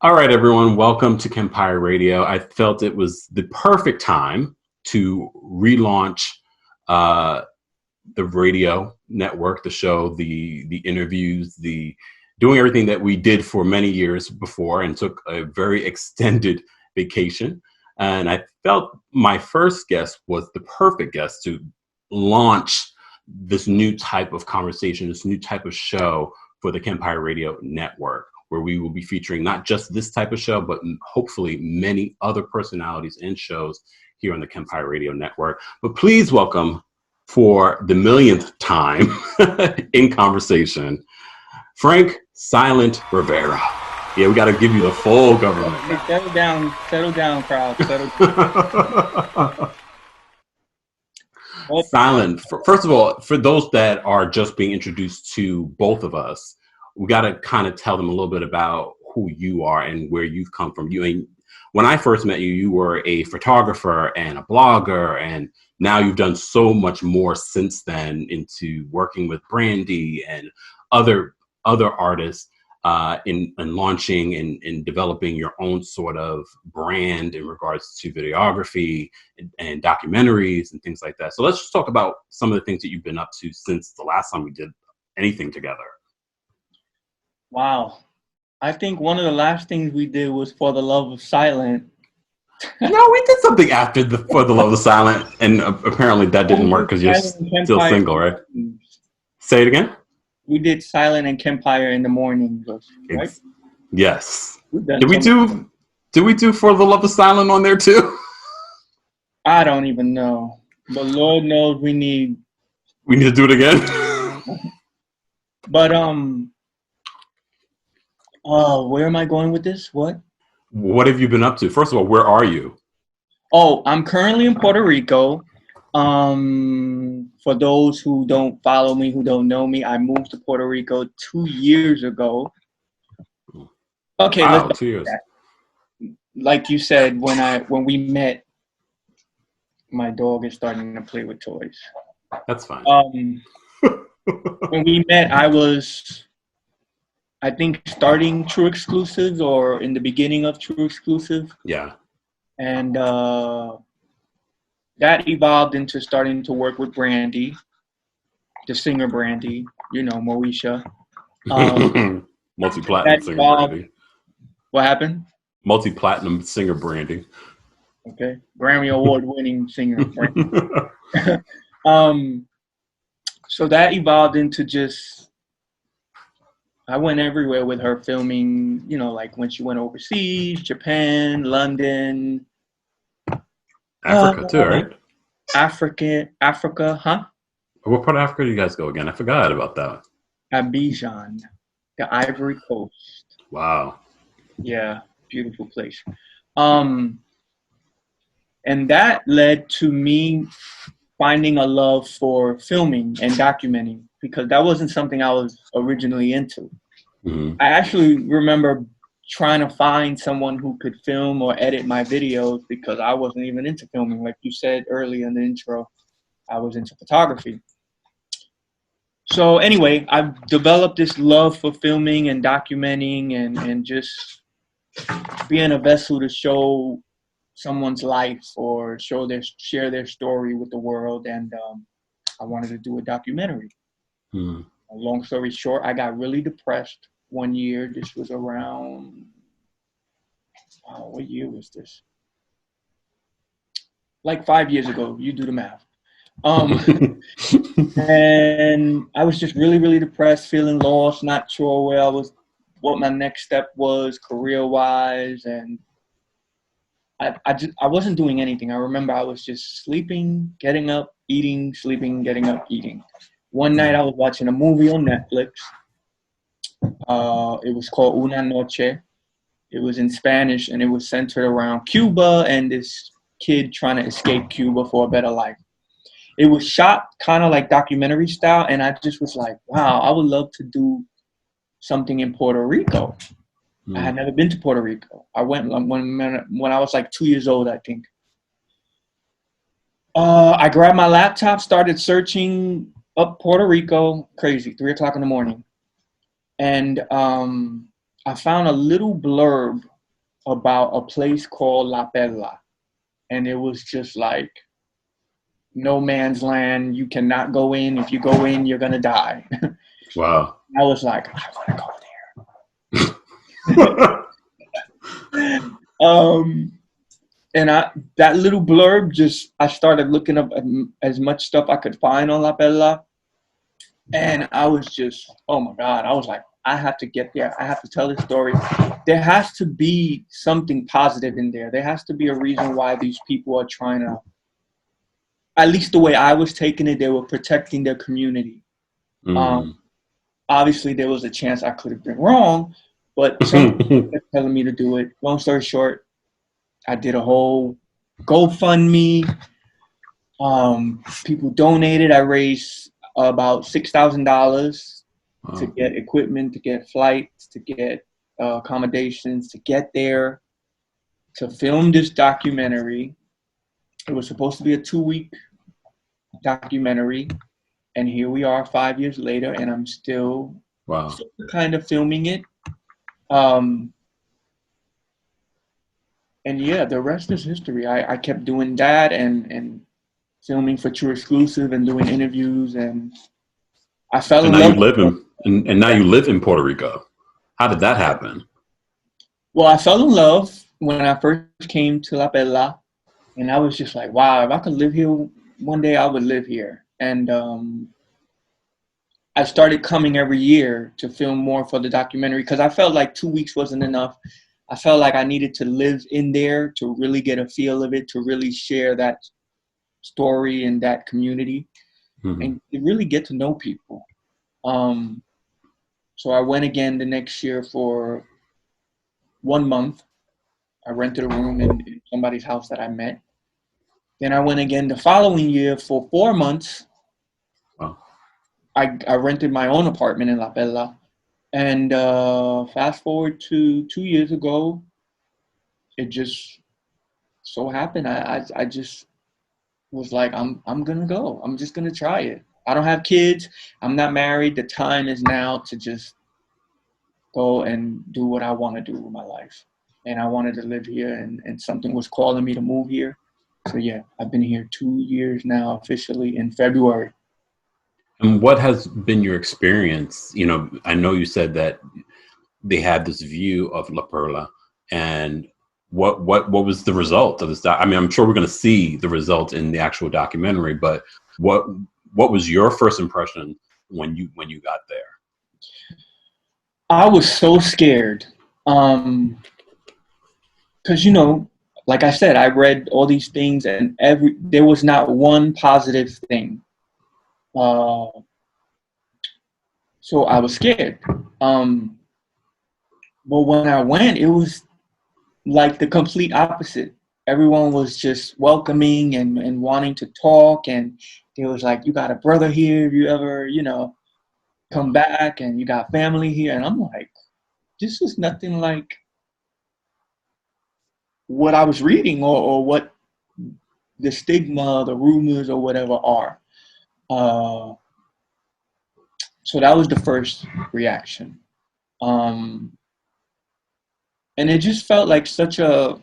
All right, everyone, welcome to KEMPIRE Radio. I felt it was the perfect time to relaunch uh, the radio network, the show, the interviews, the doing everything that we did for many years before, and took a very extended vacation. And I felt my first guest was the perfect guest to launch this new type of conversation, this new type of show for the KEMPIRE Radio network, where we will be featuring not just this type of show, but hopefully many other personalities and shows here on the KEMPIRE Radio network. But please welcome, for the millionth time in conversation, Frank Silent Rivera. Yeah, we got to give you the full government. Hey, settle down, crowd. Settle down. Silent. First of all, for those that are just being introduced to both of us, we got to kind of tell them a little bit about who you are and where you've come from. When I first met you, you were a photographer and a blogger, and now you've done so much more since then into working with Brandy and other artists in launching and developing your own sort of brand in regards to videography and documentaries and things like that. So let's just talk about some of the things that you've been up to since the last time we did anything together. Wow. I think one of the last things we did was For the Love of Silent. No, we did something after For the Love of Silent, and apparently that didn't work because you're still single, right? Say it again? We did Silent and KEMPIRE in the morning, right? Yes. Did we do For the Love of Silent on there too? I don't even know. But Lord knows we need to do it again. But where am I going with this? What have you been up to? First of all, where are you? Oh, I'm currently in Puerto Rico. For those who don't follow me, who don't know me, I moved to Puerto Rico 2 years ago. Okay, wow, 2 years. Like you said, when we met, my dog is starting to play with toys. That's fine. When we met, I was, I think, starting True Exclusives or in the beginning of True Exclusive. Yeah. And that evolved into starting to work with Brandy, the singer Brandy, Moesha. Multi-platinum singer Brandy. What happened? Multi-platinum singer Brandy. Okay. Grammy Award-winning singer Brandy. So that evolved into just, I went everywhere with her filming, like when she went overseas, Japan, London. Africa too, right? Africa, huh? What part of Africa do you guys go again? I forgot about that. Abidjan, the Ivory Coast. Wow. Yeah, beautiful place. And that led to me finding a love for filming and documenting, because that wasn't something I was originally into. Mm-hmm. I actually remember trying to find someone who could film or edit my videos because I wasn't even into filming. Like you said earlier in the intro, I was into photography. So anyway, I've developed this love for filming and documenting and just being a vessel to show someone's life or share their story with the world. And I wanted to do a documentary. Mm-hmm. Long story short, I got really depressed one year. This was around, what year was this? Like 5 years ago. You do the math. And I was just really, really depressed, feeling lost, not sure what my next step was career-wise, and I wasn't doing anything. I remember I was just sleeping, getting up, eating, sleeping, getting up, eating. One night I was watching a movie on Netflix. It was called Una Noche. It was in Spanish, and it was centered around Cuba and this kid trying to escape Cuba for a better life. It was shot kind of like documentary style, and I just was like, wow, I would love to do something in Puerto Rico. I had never been to Puerto Rico. I went when I was like 2 years old, I think. I grabbed my laptop, started searching up Puerto Rico, crazy, 3 o'clock in the morning. And I found a little blurb about a place called La Perla, and it was just like no man's land. You cannot go in. If you go in, you're gonna die. Wow. I was like, I want to go there. And that little blurb, just I started looking up as much stuff I could find on La Perla, and I was just, oh my God, I was like, I have to get there. I have to tell this story. There has to be something positive in there. There has to be a reason why these people are trying to, at least the way I was taking it, they were protecting their community. Mm. Obviously, there was a chance I could have been wrong, but somebody kept telling me to do it. Long story short, I did a whole GoFundMe. People donated. I raised about $6,000 to get equipment, to get flights, to get accommodations, to get there, to film this documentary. It was supposed to be a 2-week documentary, and here we are 5 years later, and I'm still kind of filming it. And yeah, the rest is history. I kept doing that and filming for True Exclusive and doing interviews, and I fell in now love you with live in and now you live in Puerto Rico. How did that happen? Well, I fell in love when I first came to La Perla, and I was just like, wow, if I could live here one day, I would live here. And I started coming every year to film more for the documentary because I felt like 2 weeks wasn't enough. I felt like I needed to live in there to really get a feel of it, to really share that story and that community, and to really get to know people. So I went again the next year for 1 month. I rented a room in somebody's house that I met. Then I went again the following year for 4 months. Wow. I rented my own apartment in La Perla. And fast forward to 2 years ago, it just so happened. I just was like, I'm gonna go. I'm just gonna try it. I don't have kids. I'm not married. The time is now to just go and do what I want to do with my life. And I wanted to live here, and something was calling me to move here. So yeah, I've been here 2 years now, officially in February. And what has been your experience? You know, I know you said that they had this view of La Perla, and what was the result of this? I mean, I'm sure we're going to see the result in the actual documentary, but what was your first impression when you got there? I was so scared, because like I said, I read all these things, and there was not one positive thing. So I was scared. But when I went, it was like the complete opposite. Everyone was just welcoming and wanting to talk, and it was like, you got a brother here if you ever, come back, and you got family here. And I'm like, this is nothing like what I was reading or what the stigma, the rumors or whatever are. So that was the first reaction. And it just felt like such a,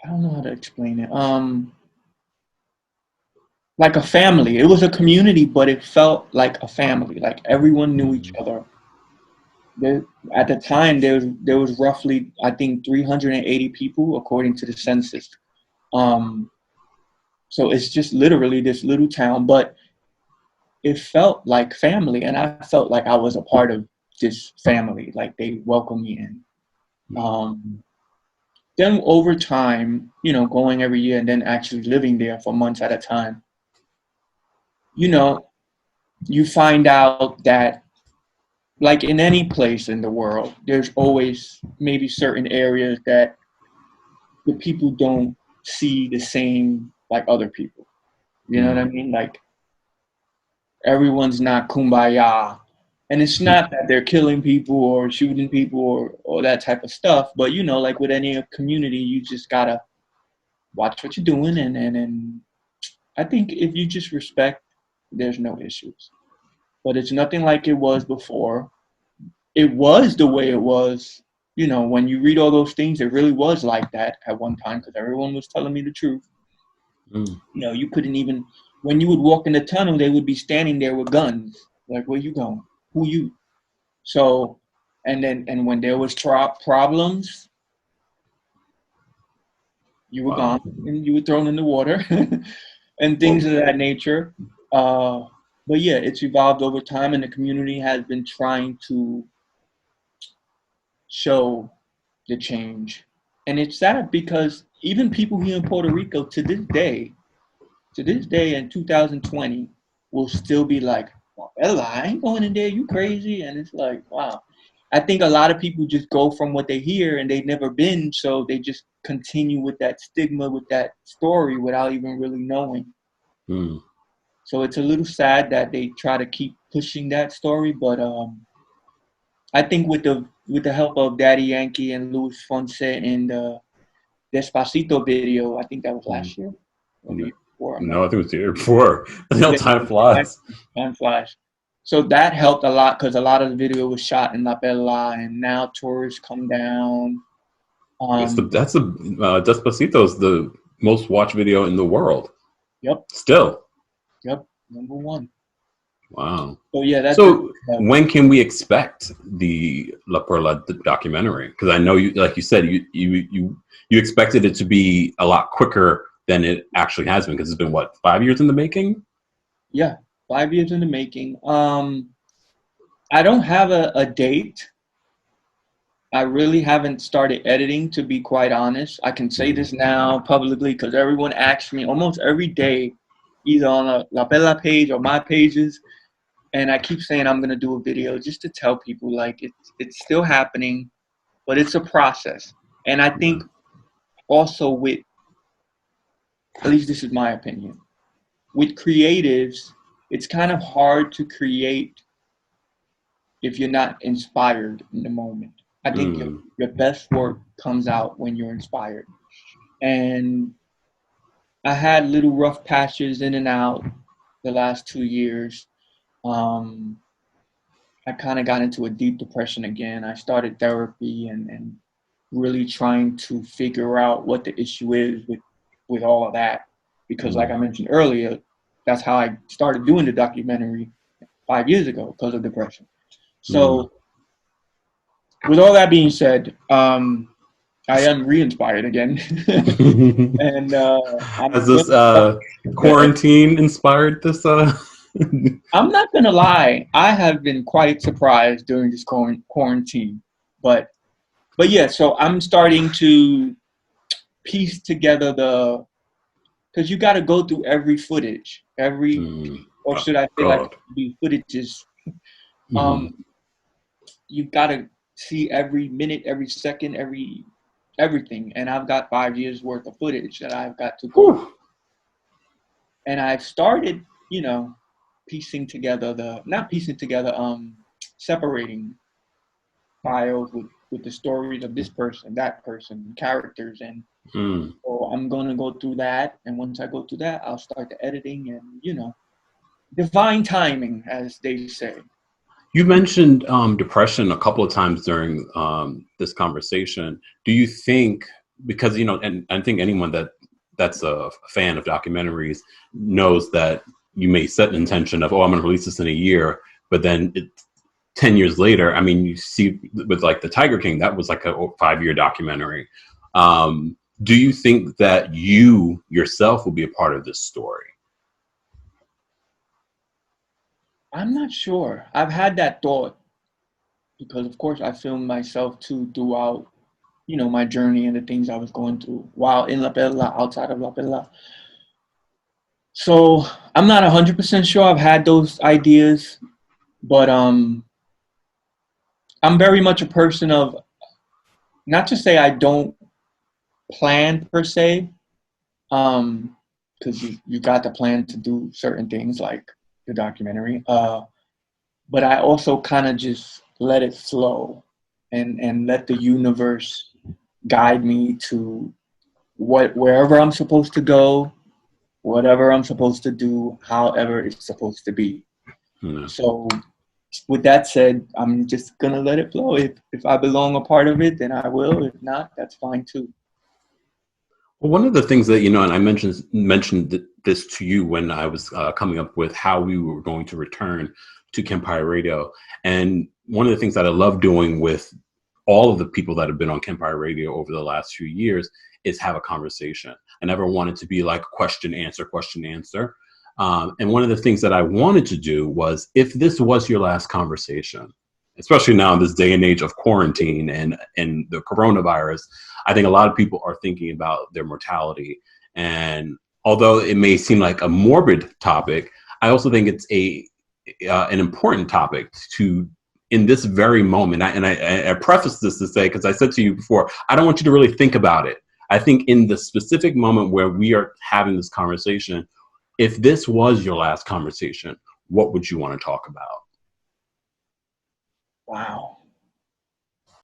I don't know how to explain it. Like a family. It was a community, but it felt like a family. Like everyone knew each other. At the time, there was roughly, I think, 380 people according to the census. So it's just literally this little town, but it felt like family, and I felt like I was a part of this family. Like they welcomed me in. Then over time, going every year and then actually living there for months at a time, you find out that, like in any place in the world, there's always maybe certain areas that the people don't see the same like other people. You know what I mean? Like everyone's not kumbaya. And it's not that they're killing people or shooting people or that type of stuff. But, like with any community, you just got to watch what you're doing. And I think if you just respect, there's no issues. But it's nothing like it was before. it was the way it was. You know, when you read all those things, it really was like that at one time because everyone was telling me the truth. Mm. You know, you couldn't even, when you would walk in the tunnel, they would be standing there with guns. Like, where you going? Who you? So, and when there was problems, you were Wow. gone and you were thrown in the water and things Well, of that nature. But yeah, it's evolved over time, and the community has been trying to show the change. And it's sad because even people here in Puerto Rico to this day in 2020, will still be like, well, Ella, I ain't going in there, you crazy. And it's like, wow. I think a lot of people just go from what they hear and they've never been, so they just continue with that stigma, with that story without even really knowing. mm. So it's a little sad that they try to keep pushing that story, but I think with the help of Daddy Yankee and Luis Fonse and the Despacito video, I think that was Mm. last year or the year before. I'm not. No, I think it was the year before. How Yeah, time flies. time flies. So that helped a lot because a lot of the video was shot in La Bella, and now tourists come down. That's the Despacito's the most watched video in the world. Yep, Still. yep, number one. Wow. So yeah, that's a So when can we expect the La Perla documentary? Because I know you, like you said, you expected it to be a lot quicker than it actually has been because it's been what, 5 years in the making? yeah, 5 years in the making. I don't have a date. I really haven't started editing, to be quite honest. I can say this now publicly because everyone asks me almost every day, either on a La Bella page or my pages, and I keep saying I'm gonna do a video just to tell people like it's still happening, but it's a process. And I Yeah. think also with, at least this is my opinion, with creatives, it's kind of hard to create if you're not inspired in the moment. I think Mm. your best work comes out when you're inspired. And I had little rough patches in and out the last 2 years. Um, I kind of got into a deep depression again. I started therapy and really trying to figure out what the issue is with all of that. Because like I mentioned earlier, that's how I started doing the documentary 5 years ago because of depression. Mm. So with all that being said, I am re-inspired again. And Has this quarantine inspired this? I'm not gonna lie, I have been quite surprised during this quarantine, but yeah. So I'm starting to piece together because you got to go through every footage, or Oh, should I say, like God. the footages. Mm-hmm. Um, you got to see every minute, every second, everything, and I've got 5 years worth of footage that I've got to go. Whew. And I've started, piecing together not piecing together, separating files with the stories of this person, that person, characters, and Mm. so I'm gonna go through that. And once I go through that, I'll start the editing, and divine timing, as they say. You mentioned depression a couple of times during this conversation. Do you think, because and I think anyone that's a fan of documentaries knows that you may set an intention of, oh, I'm going to release this in a year, but then 10 years later, I mean, you see with like the Tiger King, that was like a 5-year documentary. Do you think that you yourself will be a part of this story? I'm not sure. I've had that thought because, of course, I filmed myself too throughout, my journey and the things I was going through while in La Bella, outside of La Bella. So I'm not 100% sure. I've had those ideas, but I'm very much a person of, not to say I don't plan per se, because you got to plan to do certain things like the documentary. But I also kind of just let it flow and let the universe guide me to wherever I'm supposed to go, whatever I'm supposed to do, however it's supposed to be. Yeah. So with that said, I'm just gonna let it flow. If I belong a part of it, then I will. If not, that's fine too. Well, one of the things that, and I mentioned this to you when I was coming up with how we were going to return to KEMPIRE Radio. And one of the things that I love doing with all of the people that have been on KEMPIRE Radio over the last few years is have a conversation. I never wanted to be like question, answer, question, answer. And one of the things that I wanted to do was, if this was your last conversation, especially now in this day and age of quarantine and the coronavirus, I think a lot of people are thinking about their mortality. And although it may seem like a morbid topic, I also think it's an important topic to, in this very moment. I preface this to say, because I said to you before, I don't want you to really think about it. I think in the specific moment where we are having this conversation, if this was your last conversation, what would you want to talk about? Wow.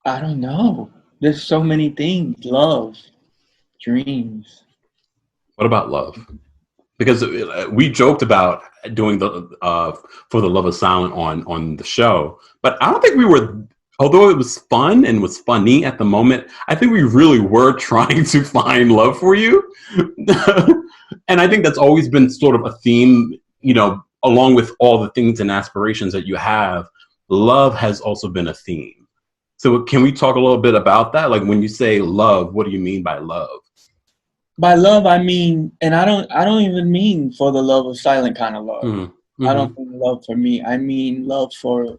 I don't know. There's so many things. Love, dreams. What about love? Because we joked about doing the For the Love of Silent on the show, but I don't think we were. Although it was fun and was funny at the moment, I think we really were trying to find love for you. And I think that's always been sort of a theme, along with all the things and aspirations that you have. Love has also been a theme. So can we talk a little bit about that? Like, when you say love, what do you mean by love? By love, I mean, and I don't even mean for the love of silent kind of love. Mm-hmm. I don't mean love for me. I mean love for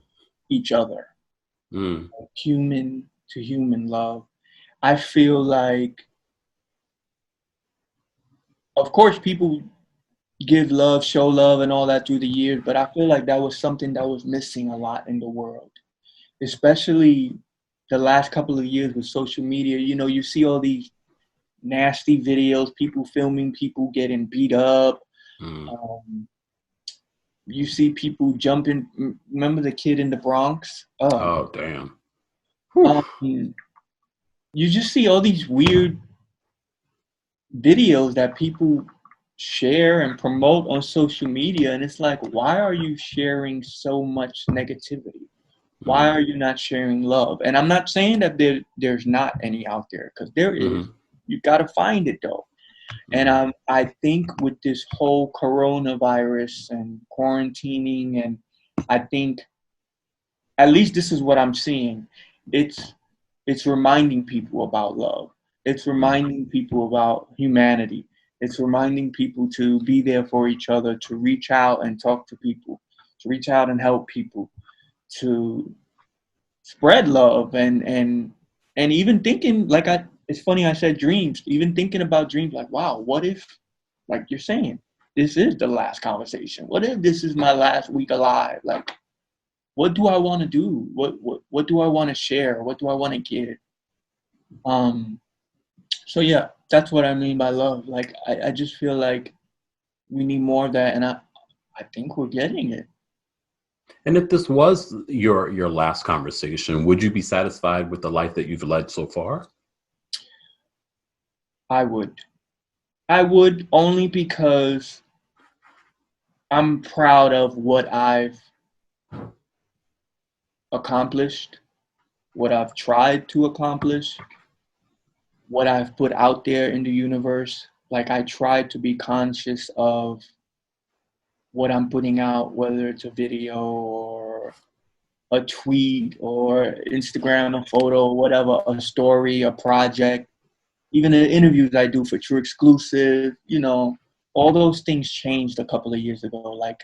each other. Human to human love. I feel like, of course, people give love, show love, and all that through the years, but I feel like that was something that was missing a lot in the world, especially the last couple of years with social media. You see all these nasty videos, people filming people getting beat up. You see people jumping. Remember the kid in the Bronx? Oh, damn. You just see all these weird videos that people share and promote on social media, and it's like, why are you sharing so much negativity? Why are you not sharing love? And I'm not saying that there's not any out there, because there is. You got to find it though. And I think with this whole coronavirus and quarantining, and I think, at least this is what I'm seeing, it's reminding people about love. It's reminding people about humanity. It's reminding people to be there for each other, to reach out and talk to people, to reach out and help people, to spread love, and even thinking, like, it's funny I said dreams, even thinking about dreams, like, wow, what if, like you're saying, this is the last conversation? What if this is my last week alive? Like, what do I want to do? What do I want to share? What do I want to give? So yeah, that's what I mean by love. Like, I just feel like we need more of that, and I think we're getting it. And if this was your last conversation, would you be satisfied with the life that you've led so far? I would, only because I'm proud of what I've accomplished, what I've tried to accomplish, what I've put out there in the universe. Like, I try to be conscious of what I'm putting out, whether it's a video or a tweet or Instagram, a photo, whatever, a story, a project, even the interviews I do for True Exclusive, all those things changed a couple of years ago. Like,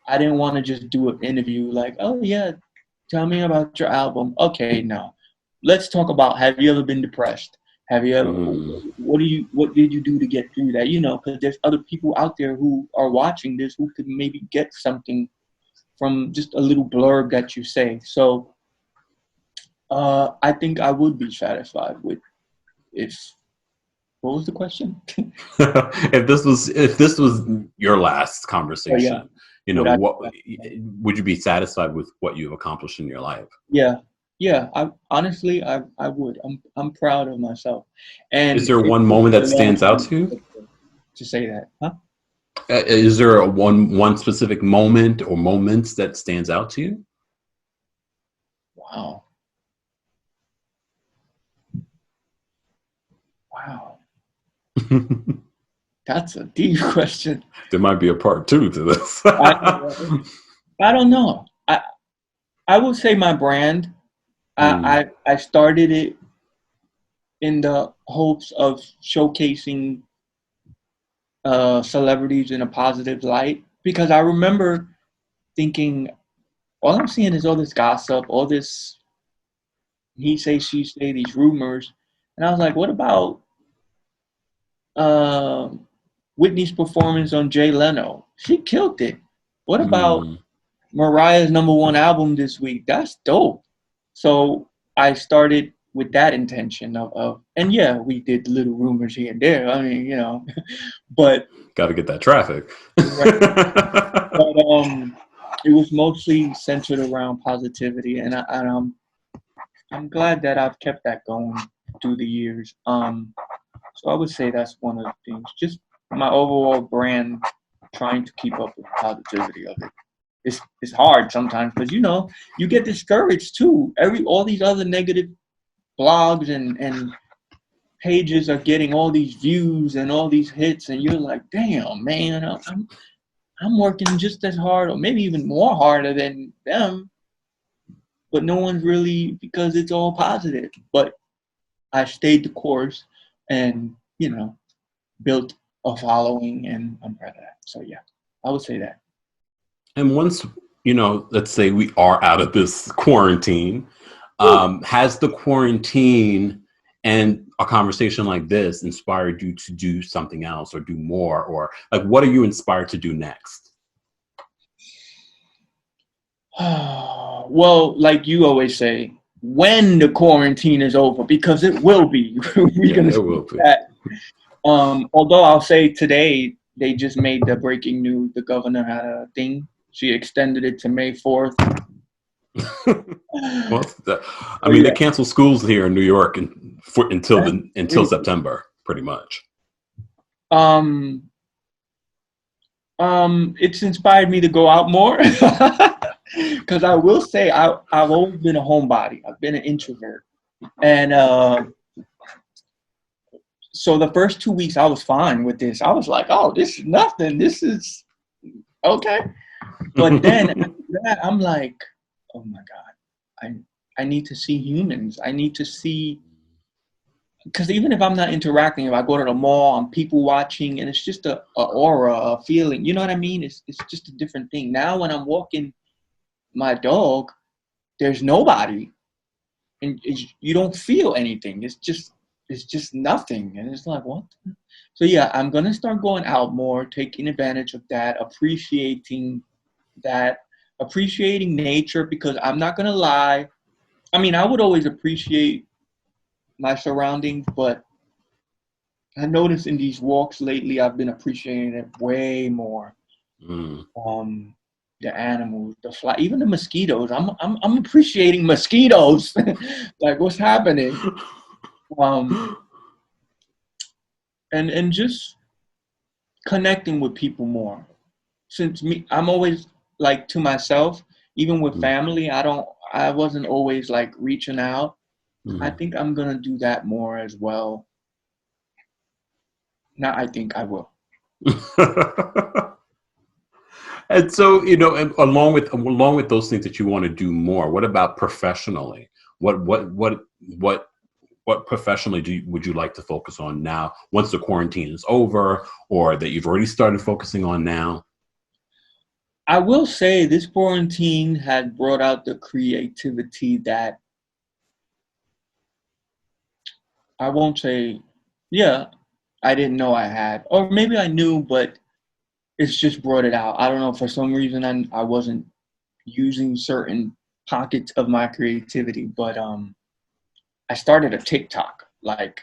I didn't want to just do an interview like, oh yeah, tell me about your album. Okay, no. Let's talk about, have you ever been depressed? Have you ever, what did you do to get through that? Because there's other people out there who are watching this who could maybe get something from just a little blurb that you say. So I think I would be satisfied with, what was the question? If this was your last conversation, what would you be satisfied with what you've accomplished in your life? Yeah. I honestly would. I'm proud of myself. And is there one moment that stands out to you? To say that, huh? Is there a one specific moment or moments that stands out to you? Wow. Wow. That's a deep question. There might be a part two to this. I don't know. I will say my brand. Mm, I started it in the hopes of showcasing celebrities in a positive light, because I remember thinking all I'm seeing is all this gossip, all this he say she say, these rumors, and I was like, what about uh, Whitney's performance on Jay Leno? She killed it. What about mm. Mariah's #1 album this week? That's dope. So I started with that intention of and yeah, we did little rumors here and there. I mean, but Got to get that traffic. right, but it was mostly centered around positivity, and I'm glad that I've kept that going through the years. So I would say that's one of the things. Just my overall brand, trying to keep up with the positivity of it. It's hard sometimes because you get discouraged too. All these other negative blogs and pages are getting all these views and all these hits, and you're like, damn, man, I'm working just as hard or maybe even more harder than them, but no one's really, because it's all positive. But I stayed the course and, built a following, and I'm proud of that. So yeah, I would say that. And once, let's say we are out of this quarantine, has the quarantine and a conversation like this inspired you to do something else or do more? Or like, what are you inspired to do next? Well, like you always say, when the quarantine is over, because it will be. We're Yeah, gonna it see will be. that. Although I'll say today they just made the breaking news. The governor had a thing. She extended it to May 4th. Well, I So mean, they yeah. canceled schools here in New York until Really? September, pretty much. Um, it's inspired me to go out more. Because I will say I've always been a homebody. I've been an introvert, and so the first 2 weeks I was fine with this. I was like, oh, this is nothing. This is okay. But then after that, I'm like, oh my god, I need to see humans. I need to see, because even if I'm not interacting, if I go to the mall, I'm people watching, and it's just a aura, a feeling. You know what I mean? It's just a different thing. Now when I'm walking my dog, there's nobody, and you don't feel anything. It's just nothing, and it's like what? So yeah, I'm gonna start going out more, taking advantage of that, that, appreciating nature, because I'm not gonna lie. I mean, I would always appreciate my surroundings, but I noticed in these walks lately, I've been appreciating it way more. Mm. Um, the animals, the fly, even the mosquitoes. I'm appreciating mosquitoes. Like what's happening? Um, and just connecting with people more. Since I'm always like to myself, even with Mm. family. I wasn't always like reaching out. I Mm. think I'm gonna do that more as well. Now I think I will. And so, and along with those things that you want to do more, what about professionally? What professionally would you like to focus on now once the quarantine is over, or that you've already started focusing on now? I will say this quarantine had brought out the creativity that I won't say, yeah, I didn't know I had, or maybe I knew, but it's just brought it out. I don't know. For some reason, I wasn't using certain pockets of my creativity, but I started a TikTok. Like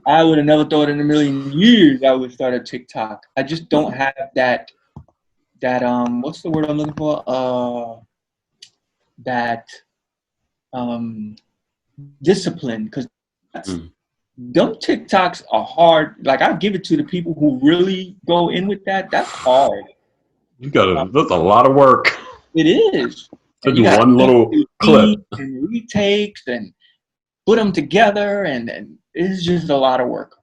I would have never thought in a million years I would start a TikTok. I just don't have that what's the word I'm looking for? That um discipline, because that's Mm. them TikToks are hard. Like, I give it to the people who really go in with that. That's hard. That's a lot of work It is. to And you do got one little to clip. and retakes and put them together, and it's just a lot of work.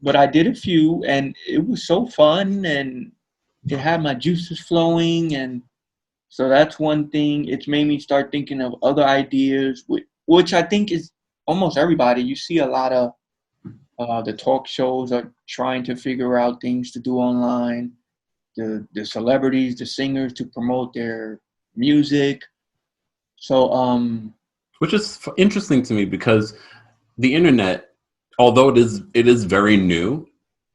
But I did a few, and it was so fun, and it had my juices flowing, and so that's one thing. It's made me start thinking of other ideas, which I think is almost everybody. You see a lot of the talk shows are trying to figure out things to do online. The celebrities, the singers to promote their music. So Which is interesting to me because the internet, although it is very new,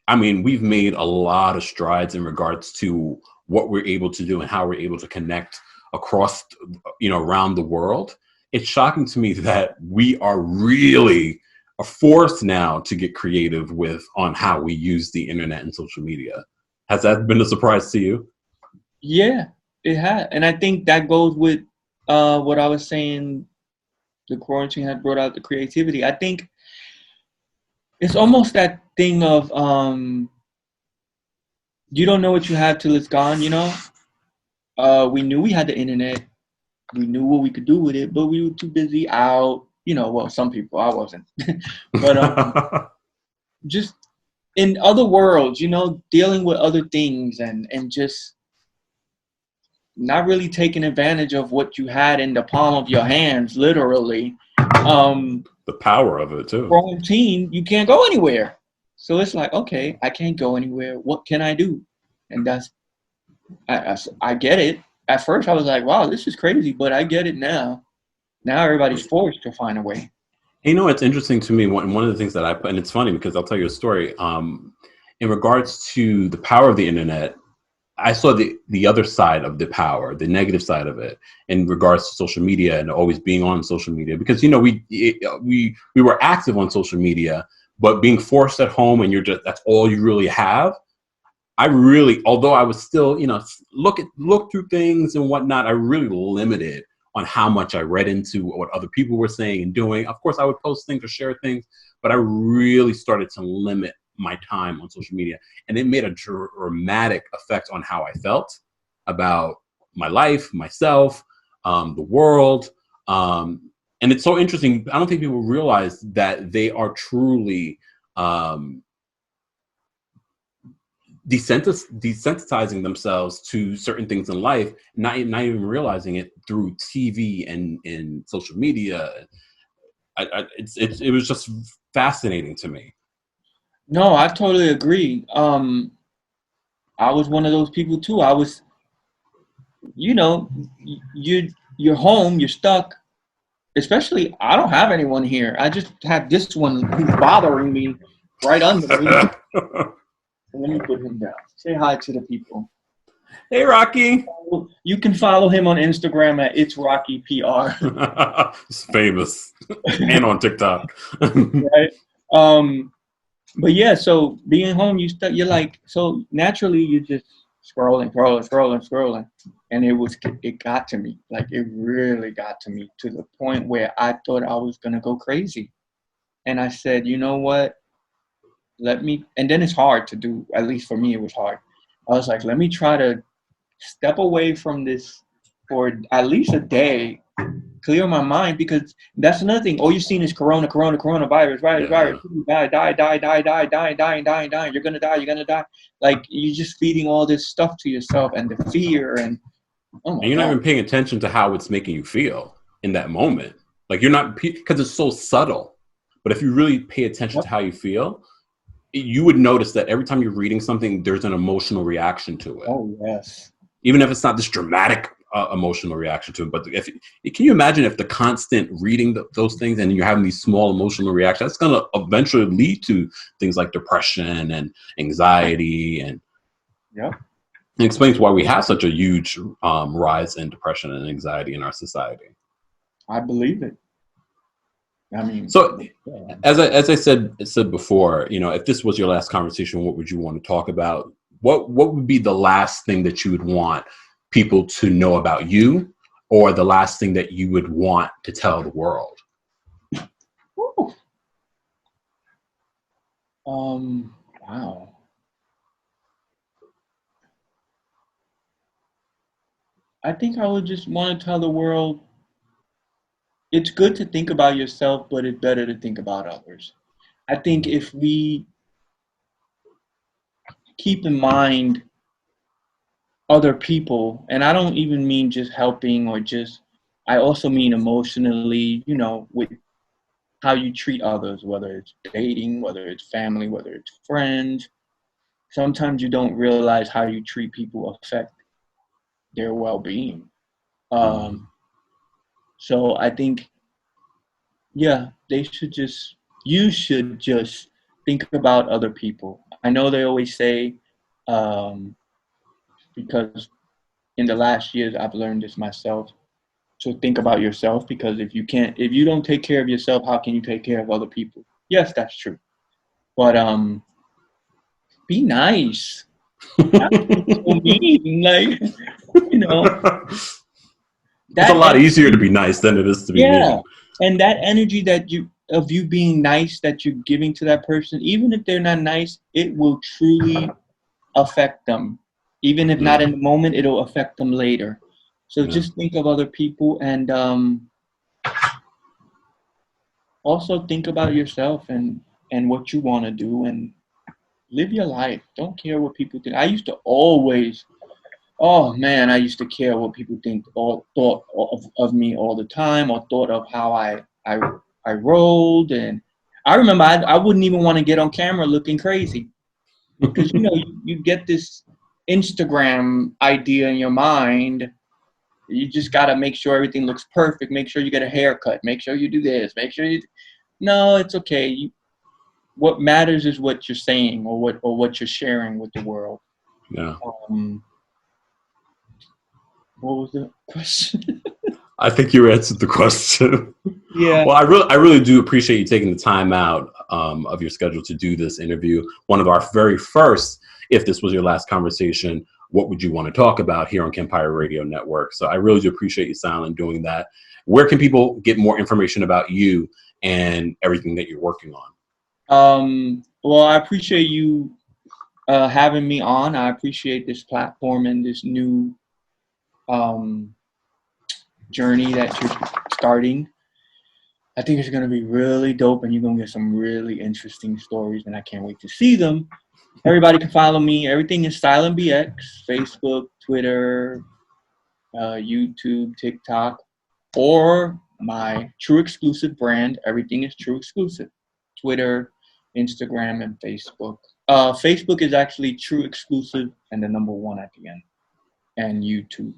I mean, we've made a lot of strides in regards to what we're able to do and how we're able to connect across, around the world. It's shocking to me that we are really forced now to get creative with on how we use the internet and social media. Has that been a surprise to you? yeah, it had, and I think that goes with what I was saying. The quarantine had brought out the creativity. I think it's almost that thing of you don't know what you have till it's gone. We knew we had the internet. We knew what we could do with it, but we were too busy out. Well, some people, I wasn't, but just in other worlds, dealing with other things and just not really taking advantage of what you had in the palm of your hands, literally. The power of it too. Quarantine, you can't go anywhere. So it's like, okay, I can't go anywhere. What can I do? And I get it. At first, I was like, wow, this is crazy, but I get it now. Now everybody's forced to find a way. It's interesting to me. One of the things that I put, and it's funny because I'll tell you a story. In regards to the power of the internet, I saw the other side of the power, the negative side of it, in regards to social media and always being on social media. Because we were active on social media, but being forced at home and that's all you really have. I really, although I was still, look through things and whatnot, I really limited on how much I read into what other people were saying and doing. Of course, I would post things or share things, but I really started to limit my time on social media. And it made a dramatic effect on how I felt about my life, myself, the world. And it's so interesting. I don't think people realize that they are truly desensitizing themselves to certain things in life, not even realizing it through TV and social media. It was just fascinating to me. No, I totally agree. I was one of those people too. I was, you know, you're home, you're stuck. Especially, I don't have anyone here. I just have this one who's bothering me right under me. Let me put him down. Say hi to the people. Hey, Rocky. You can follow him on Instagram at It's Rocky PR. He's famous and on TikTok. Right. But yeah, so being home, you're like, so naturally you just scrolling, and it got to me. Like, it really got to me to the point where I thought I was gonna go crazy, and I said, you know what? And then it's hard to do. At least for me, it was hard. I was like, let me try to step away from this for at least a day, clear my mind, because that's another thing. All you've seen is coronavirus, virus. Dying. You're gonna die. Like, you're just feeding all this stuff to yourself and the fear and oh my And you're not God. even paying attention to how it's making you feel in that moment. Like, you're not, because it's so subtle. But if you really pay attention to how you feel, you would notice that every time you're reading something, there's an emotional reaction to it. Oh yes. Even if it's not this dramatic emotional reaction to it. But can you imagine if the constant reading those things and you're having these small emotional reactions, that's going to eventually lead to things like depression and anxiety. And Yep. it explains why we have such a huge rise in depression and anxiety in our society. I believe it. I mean, so as I said before, if this was your last conversation, what would you want to talk about? What would be the last thing that you would want people to know about you, or the last thing that you would want to tell the world? Woo. Wow. I think I would just want to tell the world it's good to think about yourself, but it's better to think about others. I think if we keep in mind other people, and I don't even mean just helping or just, I also mean emotionally, with how you treat others, whether it's dating, whether it's family, whether it's friends. Sometimes you don't realize how you treat people affect their well-being. Mm. Um, so I think, yeah, you should just think about other people. I know they always say, um, because in the last years I've learned this myself, to think about yourself, because if you don't take care of yourself, how can you take care of other people? Yes, that's true. But be nice. Not be so mean. Like, you know, It's a that lot easier to energy, be nice than it is to be yeah. mean. And that energy of you being nice that you're giving to that person, even if they're not nice, it will truly affect them. Even if not in Mm. the moment, it'll affect them later. So Yeah. just think of other people, and also think about yourself and what you want to do, and live your life. Don't care what people think. I used to always, oh man, I used to care what people think or thought of me all the time, or thought of how I rolled. And I remember I wouldn't even want to get on camera looking crazy, because you get this Instagram idea in your mind. You just got to make sure everything looks perfect. Make sure you get a haircut. Make sure you do this. Make sure you. No, it's okay. What matters is what you're saying, or what you're sharing with the world. Yeah. Um, what was the question? I think you answered the question. Yeah. Well, I really do appreciate you taking the time out of your schedule to do this interview. One of our very first, if this was your last conversation, what would you want to talk about here on KEMPIRE Radio Network? So I really do appreciate you, Silent, doing that. Where can people get more information about you and everything that you're working on? Well, I appreciate you having me on. I appreciate this platform and this new um, journey that you're starting. I think it's going to be really dope, and you're going to get some really interesting stories, and I can't wait to see them. Everybody can follow me. Everything is Silent BX: Facebook, Twitter, YouTube, TikTok, or my True Exclusive brand. Everything is True Exclusive: Twitter, Instagram, and Facebook. Facebook is actually True Exclusive and the number one at the end. And YouTube.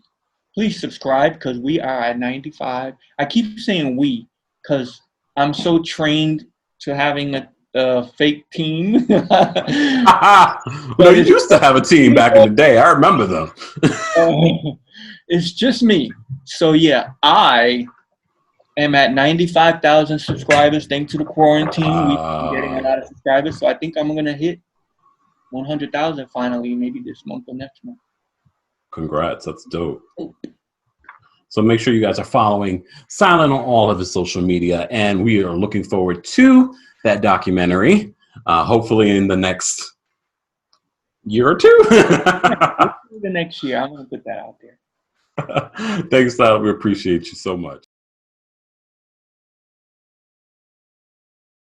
Please subscribe, because we are at 95. I keep saying we because I'm so trained to having a fake team. But No, you it's used to have a team back in the day. I remember them. it's just me. So yeah, I am at 95,000 subscribers. Thanks to the quarantine, we've been getting a lot of subscribers. So I think I'm gonna hit 100,000 finally, maybe this month or next month. Congrats. That's dope. So make sure you guys are following Silent on all of his social media. And we are looking forward to that documentary, hopefully in the next year or two. The next year, I'm gonna put that out there. Thanks, Silent. We appreciate you so much.